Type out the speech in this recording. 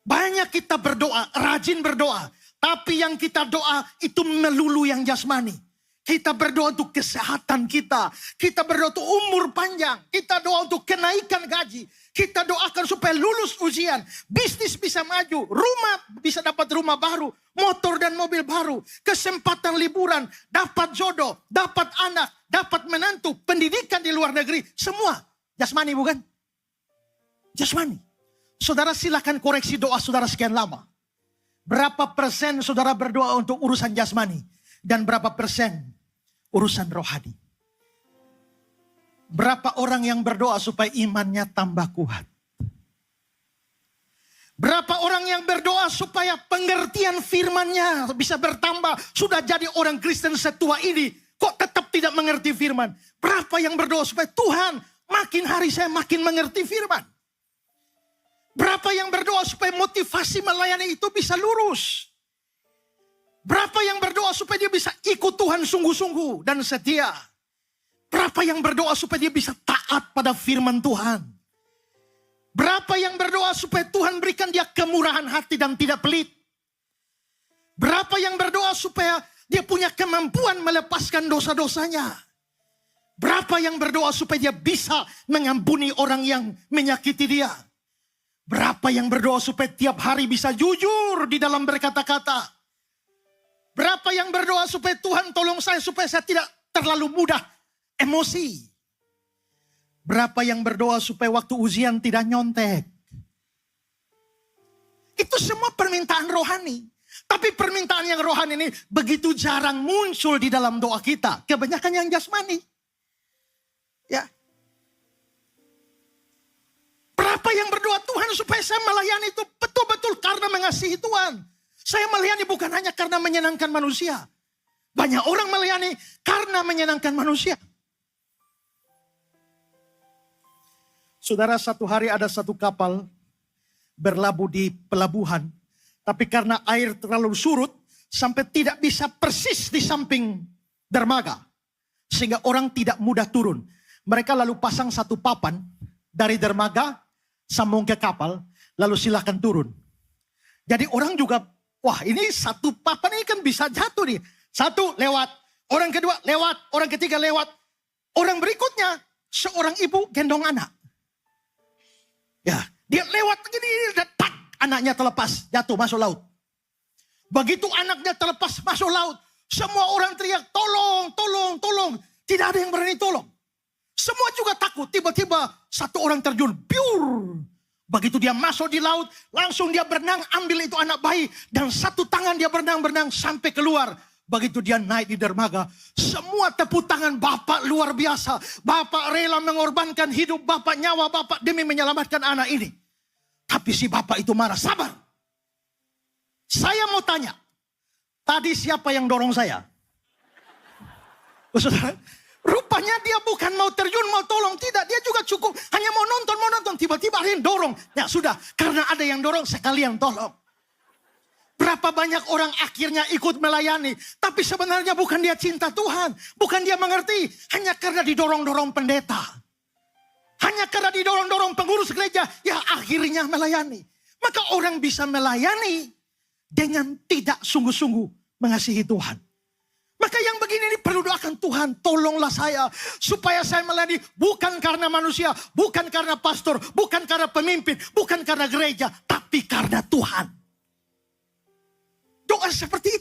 Banyak kita berdoa, rajin berdoa. Tapi yang kita doa itu melulu yang jasmani. Kita berdoa untuk kesehatan kita. Kita berdoa untuk umur panjang. Kita doa untuk kenaikan gaji. Kita doakan supaya lulus ujian. Bisnis bisa maju. Rumah bisa dapat rumah baru. Motor dan mobil baru. Kesempatan liburan. Dapat jodoh. Dapat anak. Dapat menantu. Pendidikan di luar negeri. Semua jasmani bukan? Jasmani. Saudara silakan koreksi doa saudara sekian lama. Berapa persen saudara berdoa untuk urusan jasmani? Dan berapa persen urusan rohani? Berapa orang yang berdoa supaya imannya tambah kuat? Berapa orang yang berdoa supaya pengertian firman-Nya bisa bertambah? Sudah jadi orang Kristen setua ini, kok tetap tidak mengerti firman? Berapa yang berdoa supaya Tuhan makin hari saya makin mengerti firman? Berapa yang berdoa supaya motivasi melayani itu bisa lurus? Berapa yang berdoa supaya dia bisa ikut Tuhan sungguh-sungguh dan setia? Berapa yang berdoa supaya dia bisa taat pada firman Tuhan? Berapa yang berdoa supaya Tuhan berikan dia kemurahan hati dan tidak pelit? Berapa yang berdoa supaya dia punya kemampuan melepaskan dosa-dosanya? Berapa yang berdoa supaya dia bisa mengampuni orang yang menyakiti dia? Berapa yang berdoa supaya tiap hari bisa jujur di dalam berkata-kata? Berapa yang berdoa supaya Tuhan tolong saya supaya saya tidak terlalu mudah emosi? Berapa yang berdoa supaya waktu ujian tidak nyontek? Itu semua permintaan rohani. Tapi permintaan yang rohani ini begitu jarang muncul di dalam doa kita. Kebanyakan yang jasmani. Ya. Berapa yang berdoa Tuhan supaya saya melayani itu betul-betul karena mengasihi Tuhan. Saya melayani bukan hanya karena menyenangkan manusia. Banyak orang melayani karena menyenangkan manusia. Saudara, satu hari ada satu kapal berlabuh di pelabuhan. Tapi karena air terlalu surut sampai tidak bisa persis di samping dermaga. Sehingga orang tidak mudah turun. Mereka lalu pasang satu papan dari dermaga sambung ke kapal, lalu silakan turun. Jadi orang juga, wah ini satu papan ini kan bisa jatuh nih. Satu lewat, orang kedua lewat, orang ketiga lewat. Orang berikutnya, seorang ibu gendong anak. Ya, dia lewat begini, dan tak, anaknya terlepas, jatuh masuk laut. Begitu anaknya terlepas masuk laut, semua orang teriak, tolong, tolong, tolong. Tidak ada yang berani tolong. Semua juga takut, tiba-tiba satu orang terjun, biur. Begitu dia masuk di laut, langsung dia berenang, ambil itu anak bayi. Dan satu tangan dia berenang-berenang sampai keluar. Begitu dia naik di dermaga, semua tepuk tangan, Bapak luar biasa. Bapak rela mengorbankan hidup Bapak, nyawa Bapak demi menyelamatkan anak ini. Tapi si Bapak itu marah, sabar. Saya mau tanya, tadi siapa yang dorong saya? Saudara, rupanya dia bukan mau terjun, mau tolong. Tidak, dia juga cukup hanya mau nonton. Tiba-tiba ada yang dorong. Ya sudah, karena ada yang dorong sekalian tolong. Berapa banyak orang akhirnya ikut melayani. Tapi sebenarnya bukan dia cinta Tuhan. Bukan dia mengerti. Hanya karena didorong-dorong pendeta. Hanya karena didorong-dorong pengurus gereja. Ya akhirnya melayani. Maka orang bisa melayani dengan tidak sungguh-sungguh mengasihi Tuhan. Maka yang begini ini perlu doakan, Tuhan tolonglah saya. Supaya saya melayani bukan karena manusia. Bukan karena pastor. Bukan karena pemimpin. Bukan karena gereja. Tapi karena Tuhan. Doa seperti